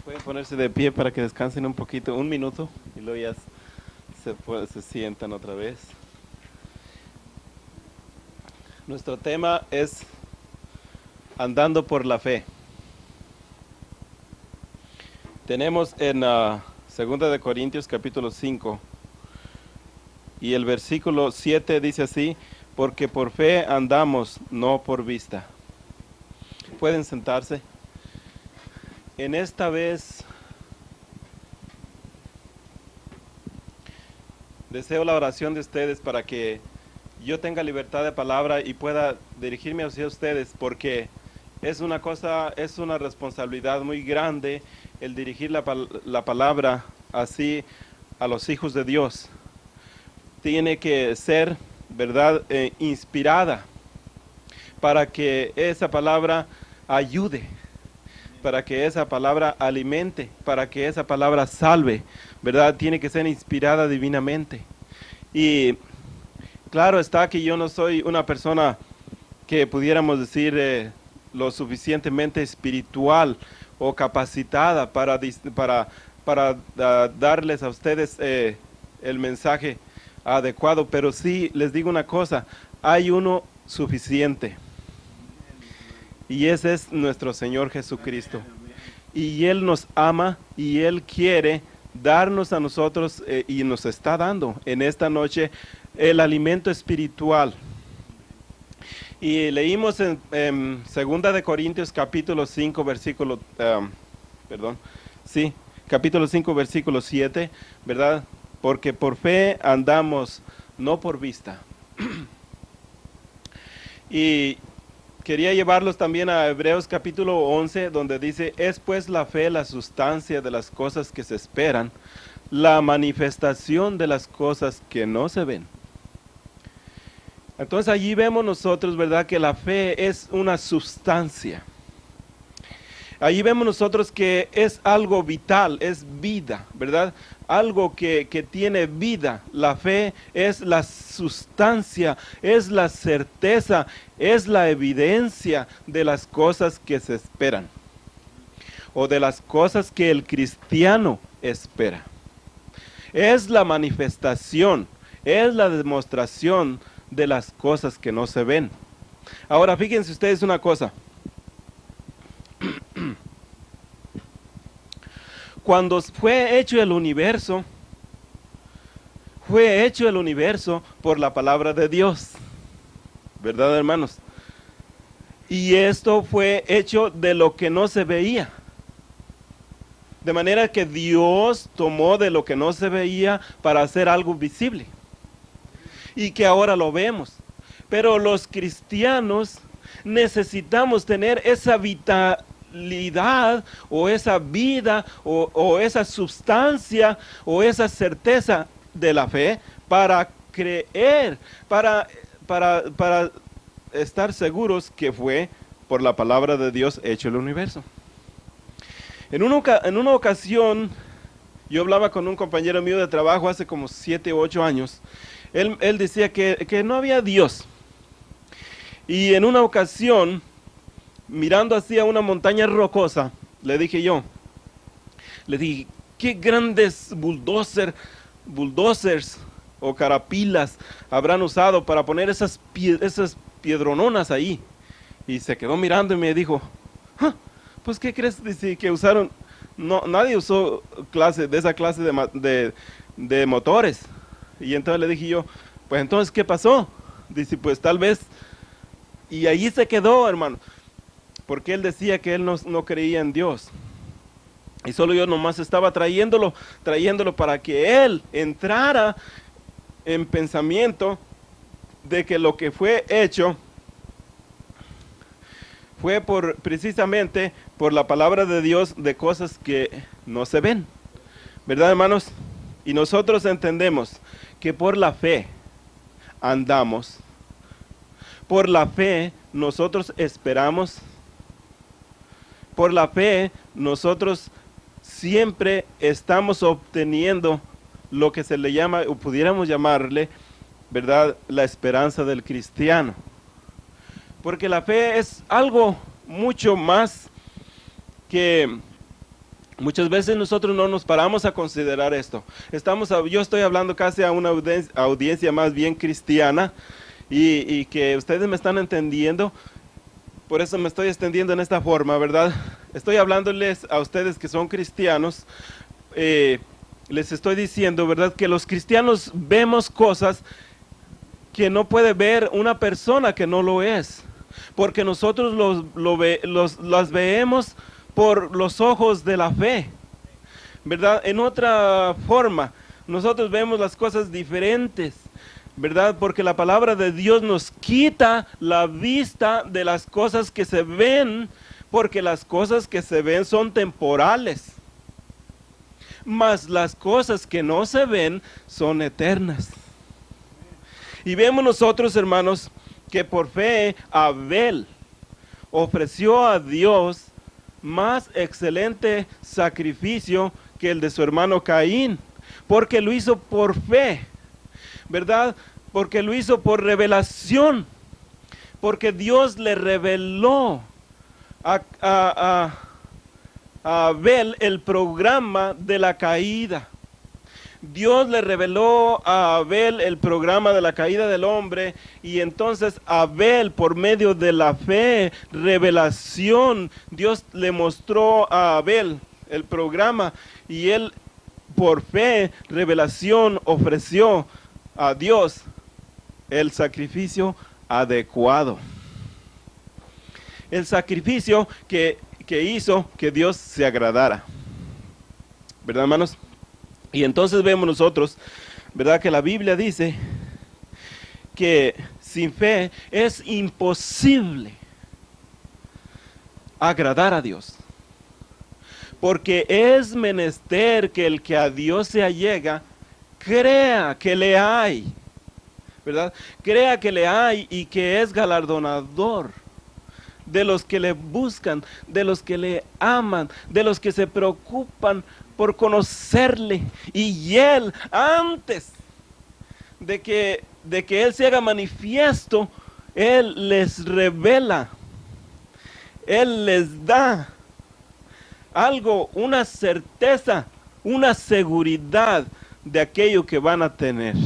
Pueden ponerse de pie para que descansen un poquito, un minuto, y luego ya se sientan otra vez. Nuestro tema es andando por la fe. Tenemos en 2 de Corintios capítulo 5 y el versículo 7 dice así: porque por fe andamos, no por vista. Pueden sentarse. En esta vez deseo la oración de ustedes para que yo tenga libertad de palabra y pueda dirigirme hacia ustedes, porque es una responsabilidad muy grande el dirigir la palabra así a los hijos de Dios. Tiene que ser, ¿verdad?, inspirada para que esa palabra ayude, para que esa palabra alimente, para que esa palabra salve, ¿verdad? Tiene que ser inspirada divinamente. Y claro está que yo no soy una persona que pudiéramos decir lo suficientemente espiritual o capacitada para darles a ustedes el mensaje adecuado, pero sí les digo una cosa: hay uno suficiente, y ese es nuestro Señor Jesucristo. Y Él nos ama y Él quiere darnos a nosotros y nos está dando en esta noche el alimento espiritual. Y leímos en 2 de Corintios capítulo 5 versículo, capítulo 5 versículo 7, ¿verdad? Porque por fe andamos, no por vista. Y quería llevarlos también a Hebreos capítulo 11, donde dice: es pues la fe la sustancia de las cosas que se esperan, la manifestación de las cosas que no se ven. Entonces allí vemos nosotros, ¿verdad?, que la fe es una sustancia. Allí vemos nosotros que es algo vital, es vida, ¿verdad? Algo que tiene vida. La fe es la sustancia, es la certeza, es la evidencia de las cosas que se esperan, o de las cosas que el cristiano espera. Es la manifestación, es la demostración de las cosas que no se ven. Ahora fíjense ustedes una cosa. Cuando fue hecho el universo por la palabra de Dios, ¿verdad, hermanos? Y esto fue hecho de lo que no se veía. De manera que Dios tomó de lo que no se veía para hacer algo visible. Y que ahora lo vemos. Pero los cristianos necesitamos tener esa vitalidad, o esa vida, o esa sustancia, o esa certeza de la fe para creer, para estar seguros que fue por la palabra de Dios hecho el universo. En una ocasión, yo hablaba con un compañero mío de trabajo hace como 7 u 8 años. Él decía que no había Dios. Y en una ocasión, mirando hacia una montaña rocosa, le dije, qué grandes bulldozers o carapilas habrán usado para poner esas piedrononas ahí. Y se quedó mirando y me dijo, pues ¿qué crees? Dice que usaron, no, nadie usó esa clase de motores. Y entonces le dije yo, pues entonces ¿qué pasó? Dice, pues tal vez. Y ahí se quedó, hermano, porque él decía que él no creía en Dios. Y solo yo nomás estaba trayéndolo para que él entrara en pensamiento de que lo que fue hecho fue precisamente por la palabra de Dios, de cosas que no se ven. ¿Verdad, hermanos? Y nosotros entendemos que por la fe andamos. Por la fe nosotros esperamos. Por la fe nosotros siempre estamos obteniendo lo que se le llama, o pudiéramos llamarle, ¿verdad?, la esperanza del cristiano. Porque la fe es algo mucho más que Muchas veces nosotros no nos paramos a considerar esto. Yo estoy hablando casi a una audiencia más bien cristiana y que ustedes me están entendiendo. Por eso me estoy extendiendo en esta forma, ¿verdad? Estoy hablándoles a ustedes que son cristianos. Les estoy diciendo, ¿verdad? Que los cristianos vemos cosas que no puede ver una persona que no lo es. Porque nosotros las vemos por los ojos de la fe, ¿verdad? En otra forma, nosotros vemos las cosas diferentes, ¿verdad? Porque la palabra de Dios nos quita la vista de las cosas que se ven, porque las cosas que se ven son temporales, mas las cosas que no se ven son eternas. Y vemos nosotros, hermanos, que por fe Abel ofreció a Dios más excelente sacrificio que el de su hermano Caín, porque lo hizo por fe, ¿verdad? Porque lo hizo por revelación, porque Dios le reveló a Abel el programa de la caída. Dios le reveló a Abel el programa de la caída del hombre, y entonces Abel, por medio de la fe, revelación, Dios le mostró a Abel el programa, y él por fe, revelación, ofreció a Dios el sacrificio adecuado. El sacrificio que hizo que Dios se agradara. ¿Verdad, hermanos? Y entonces vemos nosotros, ¿verdad? Que la Biblia dice que sin fe es imposible agradar a Dios. Porque es menester que el que a Dios se allega, crea que le hay, ¿verdad? Crea que le hay y que es galardonador de los que le buscan, de los que le aman, de los que se preocupan por conocerle. Y Él, antes de que Él se haga manifiesto, Él les revela, Él les da algo, una certeza, una seguridad de aquello que van a tener.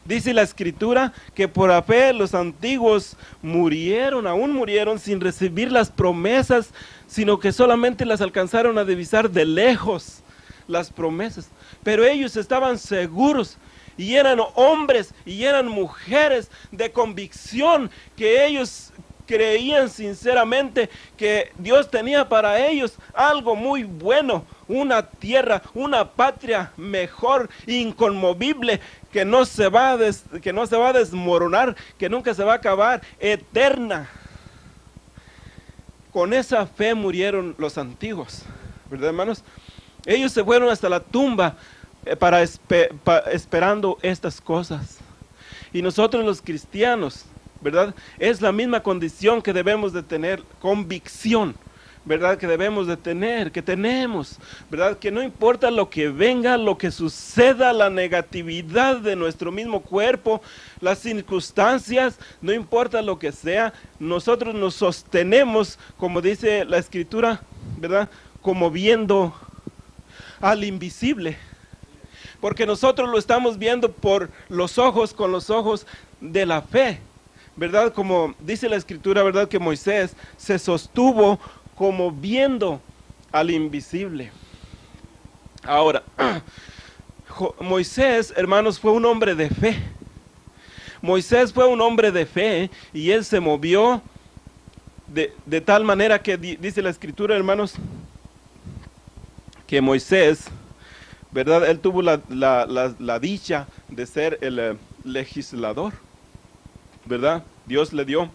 Dice la Escritura que por la fe los antiguos aún murieron sin recibir las promesas, sino que solamente las alcanzaron a divisar de lejos las promesas. Pero ellos estaban seguros y eran hombres y eran mujeres de convicción, que ellos creían sinceramente que Dios tenía para ellos algo muy bueno, una tierra, una patria mejor, inconmovible, que no se va a desmoronar, que nunca se va a acabar, eterna. Con esa fe murieron los antiguos, ¿verdad, hermanos? Ellos se fueron hasta la tumba esperando estas cosas. Y nosotros los cristianos, ¿verdad? Es la misma condición que debemos de tener, convicción, ¿verdad? Que debemos de tener, que tenemos, ¿verdad? Que no importa lo que venga, lo que suceda, la negatividad de nuestro mismo cuerpo, las circunstancias, no importa lo que sea, nosotros nos sostenemos, como dice la Escritura, ¿verdad? Como viendo al invisible, porque nosotros lo estamos viendo con los ojos de la fe, ¿verdad? Como dice la Escritura, ¿verdad? Que Moisés se sostuvo como viendo al invisible. Ahora, Moisés, hermanos, fue un hombre de fe. Moisés fue un hombre de fe y él se movió de tal manera que dice la Escritura, hermanos, que Moisés, ¿verdad? Él tuvo la dicha de ser el legislador, ¿verdad? Dios le dio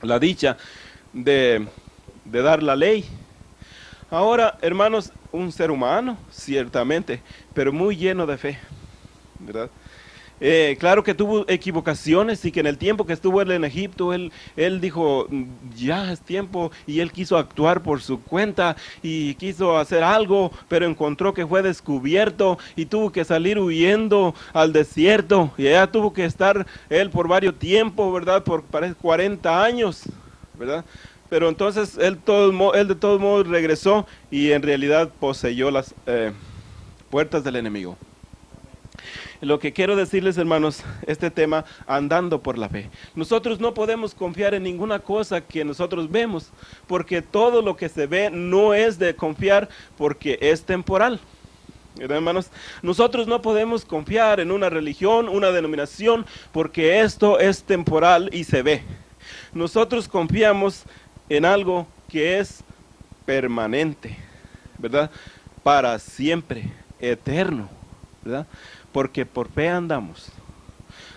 la dicha de dar la ley. Ahora, hermanos, un ser humano, ciertamente, pero muy lleno de fe, ¿verdad? Claro que tuvo equivocaciones y que en el tiempo que estuvo él en Egipto, él dijo, ya es tiempo, y él quiso actuar por su cuenta y quiso hacer algo, pero encontró que fue descubierto y tuvo que salir huyendo al desierto, y allá tuvo que estar él por varios tiempos, ¿verdad? Parece 40 años, ¿verdad? Pero entonces él de todos modos regresó y en realidad poseyó las puertas del enemigo. Lo que quiero decirles, hermanos, este tema, andando por la fe. Nosotros no podemos confiar en ninguna cosa que nosotros vemos, porque todo lo que se ve no es de confiar, porque es temporal. ¿Verdad, hermanos? Nosotros no podemos confiar en una religión, una denominación, porque esto es temporal y se ve. Nosotros confiamos en algo que es permanente, ¿verdad? Para siempre, eterno, ¿verdad? Porque por fe andamos,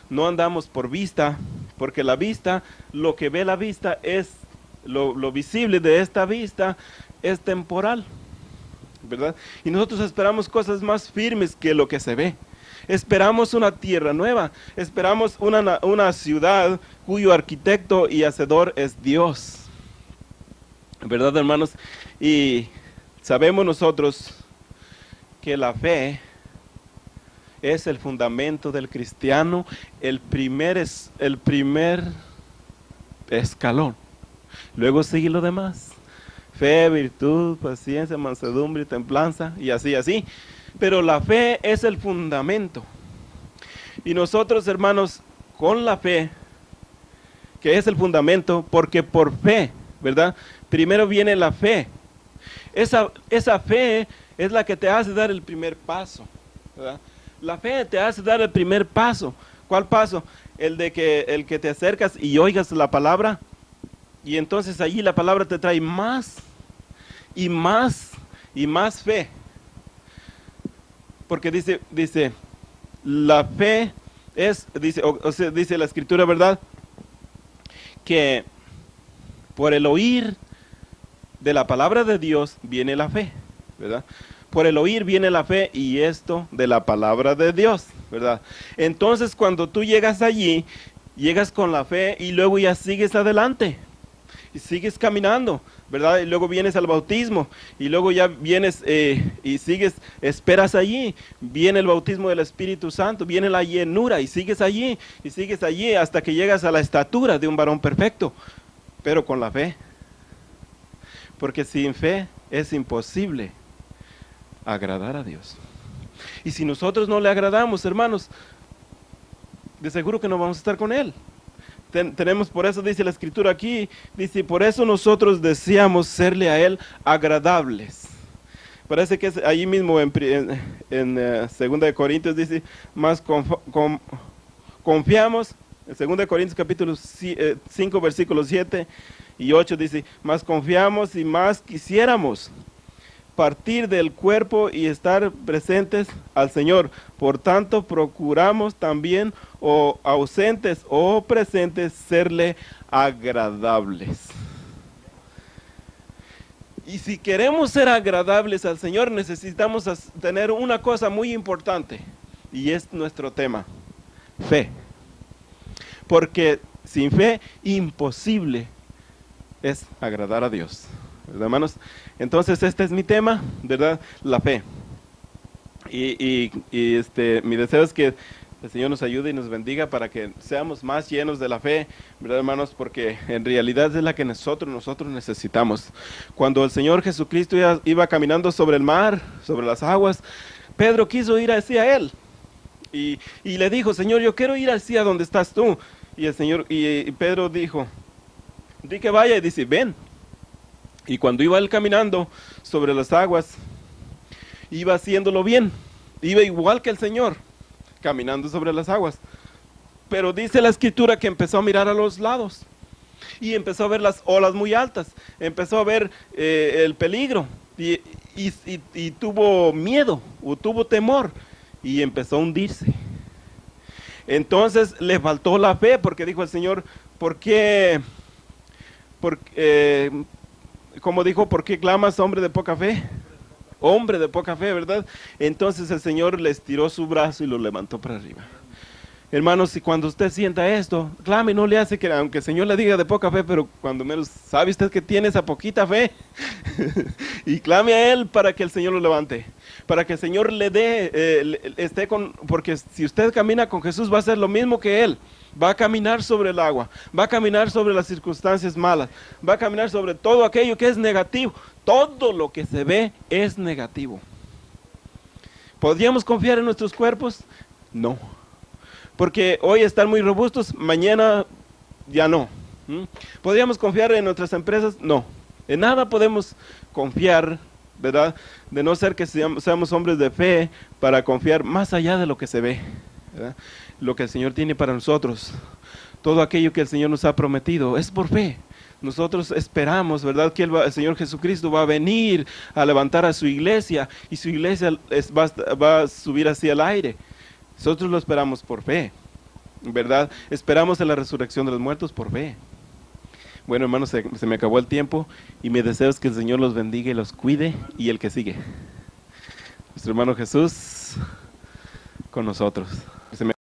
no andamos por vista, porque la vista, lo que ve la vista es, lo visible de esta vista es temporal, ¿verdad? Y nosotros esperamos cosas más firmes que lo que se ve. Esperamos una tierra nueva, esperamos una ciudad cuyo arquitecto y hacedor es Dios, ¿verdad, hermanos? Y sabemos nosotros que la fe es el fundamento del cristiano, el primer escalón. Luego sigue lo demás: fe, virtud, paciencia, mansedumbre, templanza, y así. Pero la fe es el fundamento. Y nosotros, hermanos, con la fe, que es el fundamento, porque por fe, ¿verdad? Primero viene la fe. Esa fe es la que te hace dar el primer paso, ¿verdad? La fe te hace dar el primer paso. ¿Cuál paso? El que te acercas y oigas la palabra, y entonces allí la palabra te trae más y más y más fe. Porque dice, la fe es, dice la escritura, ¿verdad? Que por el oír de la palabra de Dios viene la fe, ¿verdad? Por el oír viene la fe, y esto de la palabra de Dios, ¿verdad? Entonces cuando tú llegas allí, llegas con la fe y luego ya sigues adelante. Y sigues caminando, ¿verdad? Y luego vienes al bautismo, y luego ya vienes y sigues, esperas allí. Viene el bautismo del Espíritu Santo, viene la llenura, y sigues allí hasta que llegas a la estatura de un varón perfecto, pero con la fe. Porque sin fe es imposible agradar a Dios. Y si nosotros no le agradamos, hermanos, de seguro que no vamos a estar con Él. Tenemos, por eso dice la escritura aquí, dice, por eso nosotros deseamos serle a Él agradables. Parece que es allí mismo en 2 de Corintios dice, más confiamos, en 2 de Corintios capítulo 5 versículos 7 y 8 dice, más confiamos y más quisiéramos partir del cuerpo y estar presentes al Señor. Por tanto, procuramos también, o ausentes o presentes, serle agradables. Y si queremos ser agradables al Señor, necesitamos tener una cosa muy importante, y es nuestro tema: fe. Porque sin fe, imposible es agradar a Dios, ¿verdad, hermanos? Entonces este es mi tema, ¿verdad? La fe. Y mi deseo es que el Señor nos ayude y nos bendiga para que seamos más llenos de la fe, ¿verdad, hermanos? Porque en realidad es la que nosotros necesitamos. Cuando el Señor Jesucristo iba caminando sobre el mar, sobre las aguas, Pedro quiso ir hacia Él. Y le dijo, Señor, yo quiero ir hacia donde estás tú. Y Pedro dijo, di que vaya, y dice, ven. Y cuando iba él caminando sobre las aguas, iba haciéndolo bien, iba igual que el Señor, caminando sobre las aguas. Pero dice la escritura que empezó a mirar a los lados, y empezó a ver las olas muy altas, empezó a ver el peligro, y tuvo miedo, o tuvo temor, y empezó a hundirse. Entonces le faltó la fe, porque dijo el Señor, ¿por qué? Como dijo, ¿por qué clamas, hombre de poca fe? Hombre de poca fe, ¿verdad? Entonces el Señor le estiró su brazo y lo levantó para arriba. Hermanos, si cuando usted sienta esto, clame, no le hace que, aunque el Señor le diga de poca fe, pero cuando menos sabe usted que tiene esa poquita fe, y clame a Él para que el Señor lo levante, para que el Señor le dé, porque si usted camina con Jesús va a ser lo mismo que Él, Va a caminar sobre el agua, va a caminar sobre las circunstancias malas, va a caminar sobre todo aquello que es negativo. Todo lo que se ve es negativo. ¿Podríamos confiar en nuestros cuerpos? No. Porque hoy están muy robustos, mañana ya no. ¿Podríamos confiar en nuestras empresas? No. En nada podemos confiar, ¿verdad? De no ser que seamos hombres de fe para confiar más allá de lo que se ve, ¿verdad? Lo que el Señor tiene para nosotros. Todo aquello que el Señor nos ha prometido es por fe. Nosotros esperamos, ¿verdad? Que el Señor Jesucristo va a venir a levantar a su iglesia y su iglesia va a subir hacia el aire. Nosotros lo esperamos por fe, ¿verdad? Esperamos en la resurrección de los muertos por fe. Bueno, hermanos, se me acabó el tiempo y mi deseo es que el Señor los bendiga y los cuide, y el que sigue. Nuestro hermano Jesús con nosotros.